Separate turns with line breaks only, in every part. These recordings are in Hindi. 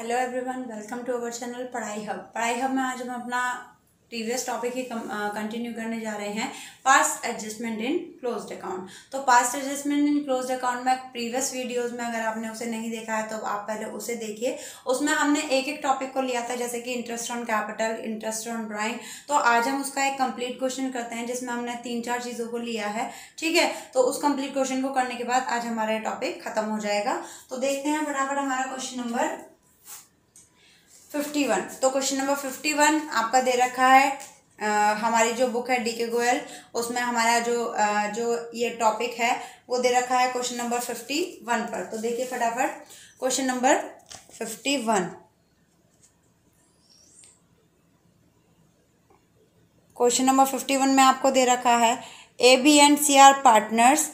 Hello everyone, welcome to our channel Padhai Hub में आज हम अपना प्रीवियस टॉपिक ही कंटिन्यू करने जा रहे हैं। Past adjustment in closed account. तो past adjustment in closed account में प्रीवियस वीडियोस में अगर आपने उसे नहीं देखा है तो आप पहले उसे देखिए। उसमें हमने एक एक टॉपिक को लिया था, जैसे कि interest on capital, interest on drawing. तो आज हम उसका एक कंप्लीट क्वेश्चन करते हैं जिसमें हमने 3-4 चीज़ों को लिया है। ठीक है, तो उस कंप्लीट क्वेश्चन को करने के बाद आज हमारा टॉपिक खत्म हो जाएगा। तो देखते हैं फटाफट हमारा क्वेश्चन नंबर 51। तो क्वेश्चन नंबर 51 आपका दे रखा है। हमारी जो बुक है डीके गोयल, उसमें हमारा जो ये टॉपिक है वो दे रखा है क्वेश्चन नंबर 51 पर। तो देखिए फटाफट क्वेश्चन नंबर 51। क्वेश्चन नंबर 51 में आपको दे रखा है A B and C are partners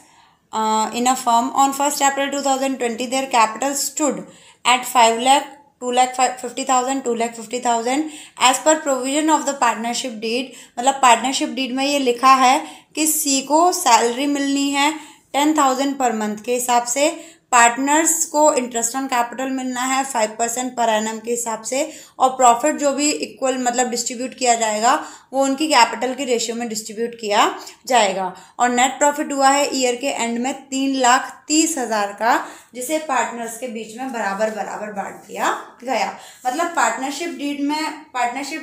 in a firm on 1st April 2020 their capital stood at 5 lakh 2,50,000 2,50,000 as per provision of the partnership deed। मतलब पार्टनरशिप डीड में ये लिखा है कि सी को सैलरी मिलनी है 10,000 पर मंथ के हिसाब से, पार्टनर्स को इंटरेस्ट ऑन कैपिटल मिलना है 5% पर एनम के हिसाब से, और प्रॉफिट जो भी इक्वल मतलब डिस्ट्रीब्यूट किया जाएगा वो उनकी कैपिटल के रेशियो में डिस्ट्रीब्यूट किया जाएगा। और नेट प्रॉफिट हुआ है ईयर के एंड में 3,30,000 का, जिसे पार्टनर्स के बीच में बराबर बराबर बांट दिया गया। मतलब पार्टनरशिप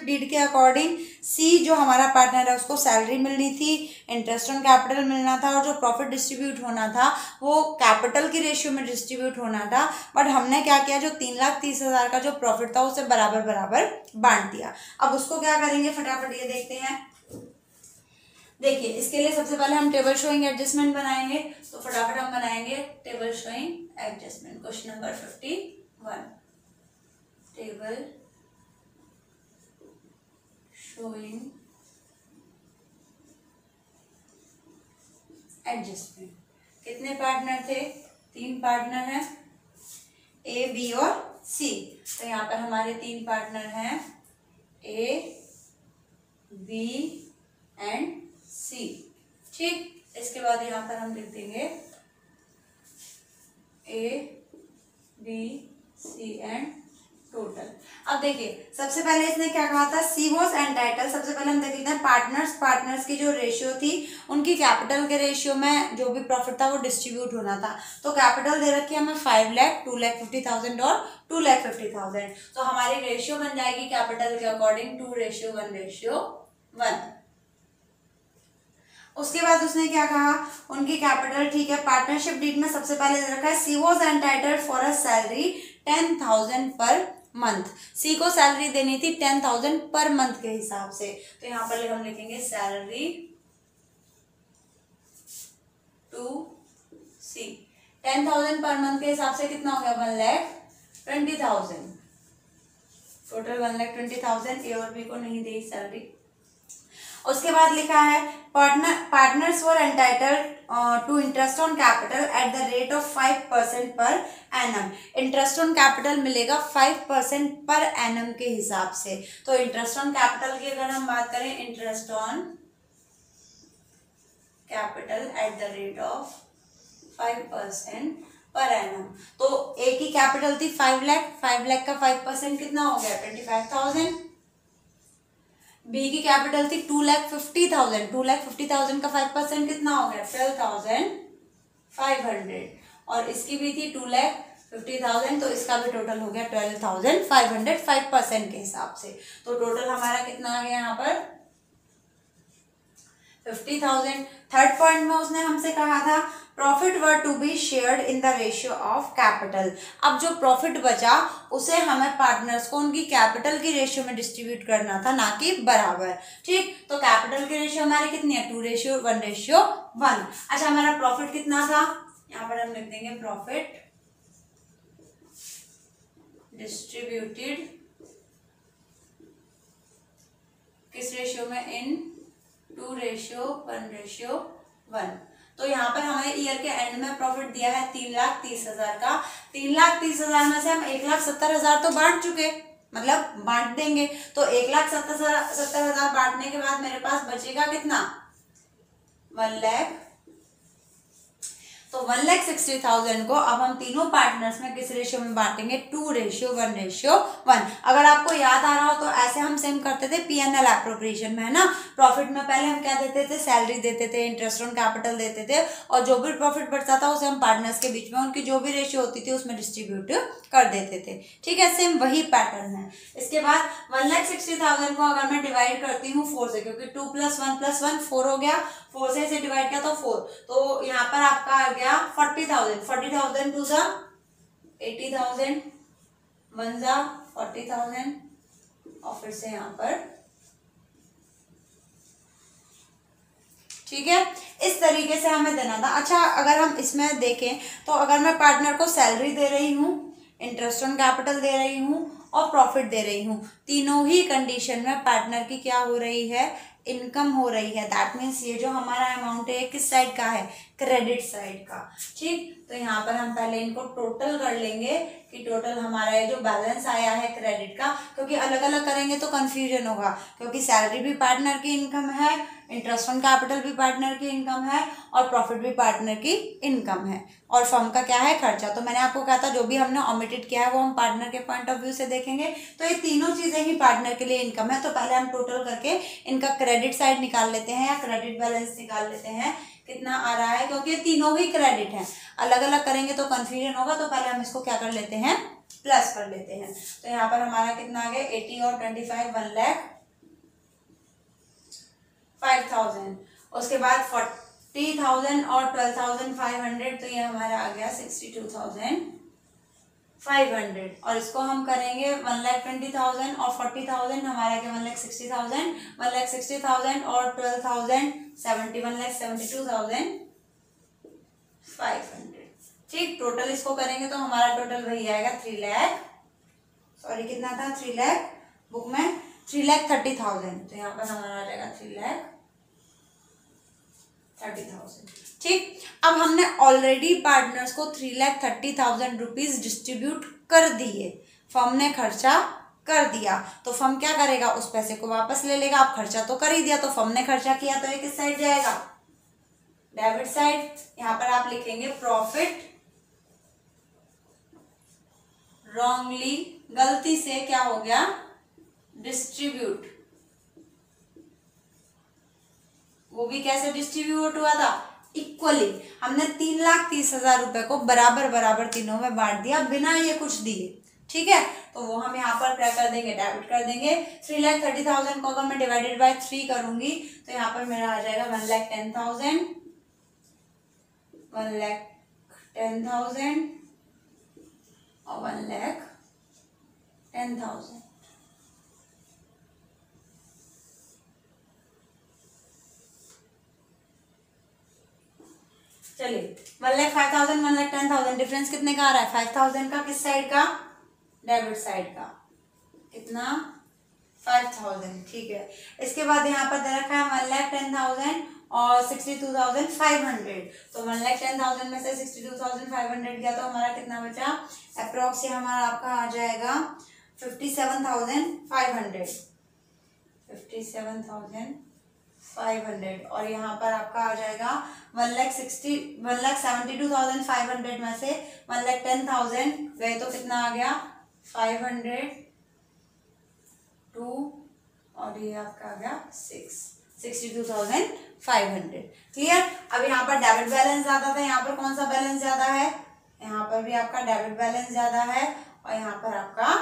डीड के अकॉर्डिंग सी जो हमारा पार्टनर है उसको सैलरी मिलनी थी, इंटरेस्ट ऑन कैपिटल मिलना था, और जो प्रॉफिट डिस्ट्रीब्यूट होना था वो कैपिटल की रेशियो में डिस्ट्रीब्यूट होना था। बट हमने क्या किया, जो 3,30,000 का जो प्रॉफिट था उसे बराबर बराबर बांट दिया। अब उसको क्या करेंगे फटाफट ये देखते हैं। देखिए इसके लिए सबसे पहले हम टेबल शोइंग एडजस्टमेंट बनाएंगे। तो फटाफट हम बनाएंगे table showing adjustment. Question number 51, table showing adjustment. कितने पार्टनर थे? 3 पार्टनर हैं, ए बी और सी। तो यहाँ पर हमारे 3 पार्टनर हैं, ए बी एंड सी। ठीक, इसके बाद यहाँ पर हम लिख देंगे A B C and total. अब देखिए सबसे पहले इसने क्या कहा था, सी वॉज एंटाइटल। सबसे पहले हम देख लेते हैं पार्टनर्स की जो रेशियो थी उनकी कैपिटल के रेशियो में जो भी प्रॉफिट था वो डिस्ट्रीब्यूट होना था। तो कैपिटल दे रखी है हमें 5 लाख 2,50,000 और 2,50,000। तो हमारी रेशियो बन जाएगी कैपिटल के अकॉर्डिंग 2:1:1। उसके बाद उसने क्या कहा, उनकी कैपिटल, ठीक है, पार्टनरशिप डीड में सबसे पहले दे रखा है she was entitled for a salary 10,000 per month. सी को सैलरी देनी थी 10,000 पर मंथ के हिसाब से। तो यहाँ पर हम लिखेंगे salary to C 10,000 per month के हिसाब से कितना हो गया, 1,20,000। टोटल 1,20,000। ए और बी को नहीं दी सैलरी। उसके बाद लिखा है partners were entitled to interest on capital at the rate of 5% per annum. Interest on capital मिलेगा 5% पर एनम के हिसाब से। तो इंटरेस्ट ऑन कैपिटल की अगर हम बात करें, interest on capital at the rate of 5% per annum. तो ए की कैपिटल थी 5 लाख का 5% कितना हो गया, 25,000। बी की कैपिटल थी 2,50,000 का 5% कितना हो गया, 12,500। और इसकी भी थी 2,50,000, तो इसका भी टोटल हो गया 12,500 5% के हिसाब से। तो टोटल हमारा कितना आ गया यहाँ पर 50,000। थर्ड पॉइंट में उसने हमसे कहा था profit were to be shared in the ratio of capital. अब जो प्रॉफिट बचा उसे हमें पार्टनर्स को उनकी कैपिटल की रेशियो में डिस्ट्रीब्यूट करना था, ना कि बराबर। ठीक, तो कैपिटल की रेशियो हमारी कितनी है, 2:1:1। अच्छा, हमारा प्रॉफिट कितना था, यहाँ पर हम लिख देंगे प्रॉफिट डिस्ट्रीब्यूटेड किस रेशियो में, इन 2:1:1। तो यहाँ पर हमें ईयर के एंड में प्रॉफिट दिया है 3,30,000 का। 3,30,000 में से हम 1,70,000 तो बांट चुके, मतलब बांट देंगे। तो 1,70,000 बांटने के बाद मेरे पास बचेगा कितना, 1 लाख। तो 1,60,000 को अब हम तीनों पार्टनर्स में किस रेशियो में बांटेंगे, 2:1:1। अगर आपको याद आ रहा हो तो ऐसे हम सेम करते थे P&L एप्रोप्रिएशन में, है ना। प्रॉफिट में पहले हम क्या देते थे, सैलरी देते थे, इंटरेस्ट ऑन कैपिटल देते थे, और जो भी प्रॉफिट बढ़ता था उसे हम पार्टनर्स के बीच में उनकी जो भी रेशियो होती थी उसमें डिस्ट्रीब्यूट कर देते थे। ठीक है, सेम वही पैटर्न है। इसके बाद 1,60,000 को अगर मैं डिवाइड करती हूँ 4 से, क्योंकि 2 + 1 + 1 4 हो गया, 4 से इसे डिवाइड किया तो 4, तो यहाँ पर आपका आ गया 40,000। 40,000 टू ज़ा 80,000, 1 ज़ा 40,000, और फिर से यहाँ पर, ठीक है, इस तरीके से हमें देना था। अच्छा, अगर हम इसमें देखें तो अगर मैं पार्टनर को सैलरी दे रही हूँ, इंटरेस्ट ऑन कैपिटल दे रही हूँ और प्रॉफिट दे रही हूँ, तीनों ही कंडीशन में पार्टनर की क्या हो रही है, इनकम हो रही है। दैट मीन्स ये जो हमारा अमाउंट है किस साइड का है, क्रेडिट साइड का। ठीक, तो यहाँ पर हम पहले इनको टोटल कर लेंगे कि टोटल हमारा ये जो बैलेंस आया है क्रेडिट का, क्योंकि अलग अलग करेंगे तो कंफ्यूजन होगा, क्योंकि सैलरी भी पार्टनर की इनकम है, इंटरेस्ट ऑन कैपिटल भी पार्टनर की इनकम है, और प्रॉफिट भी पार्टनर की इनकम है, और फर्म का क्या है, खर्चा। तो मैंने आपको कहा था जो भी हमने ओमिटेड किया है वो हम पार्टनर के पॉइंट ऑफ व्यू से देखेंगे। तो ये तीनों चीजें ही पार्टनर के लिए इनकम है। तो पहले हम टोटल करके इनका क्रेडिट साइड निकाल लेते हैं या क्रेडिट बैलेंस निकाल लेते हैं, कितना आ रहा है, क्योंकि ये तीनों ही क्रेडिट है। अलग अलग करेंगे तो कंफ्यूजन होगा, तो पहले हम इसको क्या कर लेते हैं, प्लस कर लेते हैं। तो यहाँ पर हमारा कितना आ गया, 80 और 25 1,05,000। उसके बाद 40,000 और 12,500, तो ये हमारा आ गया 62,500। और इसको हम करेंगे 1,20,000 और 40,000, हमारा क्या 1,60,000, 1,60,000 और 12,000 1,72,500। ठीक, टोटल इसको करेंगे तो हमारा टोटल वही आएगा 3 लाख, सॉरी कितना था, 3 लाख, बुक में 3,30,000। तो यहाँ पर हमारा आ जाएगा 3,30,000। ठीक, अब हमने ऑलरेडी पार्टनर्स को 3,30,000 रुपीज डिस्ट्रीब्यूट कर दिए, फर्म ने खर्चा कर दिया, तो फर्म क्या करेगा, उस पैसे को वापस ले लेगा। आप खर्चा तो कर ही दिया, तो फर्म ने खर्चा किया, तो ये किस साइड जाएगा, डेबिट साइड। यहाँ पर आप लिखेंगे प्रॉफिट रॉन्गली, गलती से क्या हो गया, डिस्ट्रीब्यूट। वो भी कैसे डिस्ट्रीब्यूट हुआ था, इक्वली। हमने 3,30,000 रुपए को बराबर बराबर तीनों में बांट दिया बिना ये कुछ दिए। ठीक है, तो वो हम यहाँ पर क्या कर देंगे, डेबिट कर देंगे। 3,30,000 को अगर मैं डिवाइडेड बाय 3 करूंगी तो यहाँ पर मेरा आ जाएगा 1,10,000, 1,10,000 और 1,10,000। चलिए 1,05,000, 1,10,000, डिफरेंस कितने का आ रहा है, 5,000 का। किस साइड का, डेबिट साइड का। कितना, 5,000। ठीक है, इसके बाद यहाँ पर दे रखा है 1,10,000 और 62,500। तो 1,10,000 में से 62,500 गया, तो हमारा कितना बचा, अप्रोक्स हमारा आपका आ जाएगा 57,500, 57,500। और यहाँ पर आपका आ जाएगा 1,72,500 में से 1,10,000 गए, तो कितना आ गया 502, और ये आपका आ गया 62,500। क्लियर। अब यहाँ पर डेबिट बैलेंस ज्यादा था, यहाँ पर कौन सा बैलेंस ज्यादा है, यहाँ पर भी आपका डेबिट बैलेंस ज्यादा है, और यहाँ पर आपका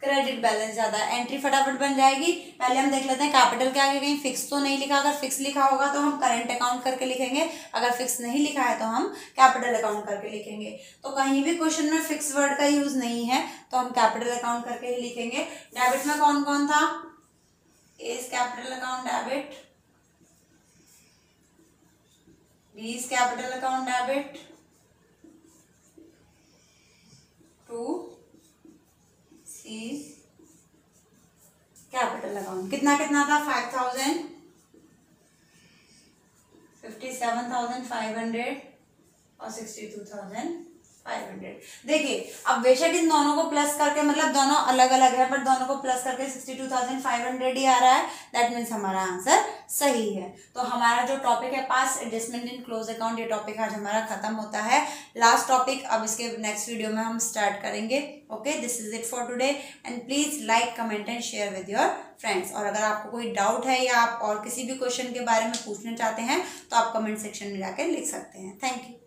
क्रेडिट बैलेंस ज्यादा है। एंट्री फटाफट बन जाएगी। पहले हम देख लेते हैं कैपिटल के आगे कहीं फिक्स तो नहीं लिखा। अगर फिक्स लिखा होगा तो हम करंट अकाउंट करके लिखेंगे, अगर फिक्स नहीं लिखा है तो हम कैपिटल अकाउंट करके लिखेंगे। तो कहीं भी क्वेश्चन में फिक्स वर्ड का यूज नहीं है, तो हम कैपिटल अकाउंट करके ही लिखेंगे। डेबिट में कौन कौन था, is capital account debit, B is capital account debit, to capital account. कितना कितना था, 5,000, 57,500 और 62,500। 500। देखिए अब बेशक इन दोनों को प्लस करके, मतलब दोनों अलग अलग है पर दोनों को प्लस करके 62,500 ही आ रहा है। दैट मीन्स हमारा आंसर सही है। तो हमारा जो टॉपिक है past adjustment in close account, ये टॉपिक आज हमारा खत्म होता है। लास्ट टॉपिक अब इसके नेक्स्ट वीडियो में हम स्टार्ट करेंगे। Okay, this is it for today and please like, comment and share with your friends. और अगर आपको कोई डाउट है या आप और किसी भी क्वेश्चन के बारे में पूछना चाहते हैं तो आप कमेंट सेक्शन में जाकर लिख सकते हैं। Thank you.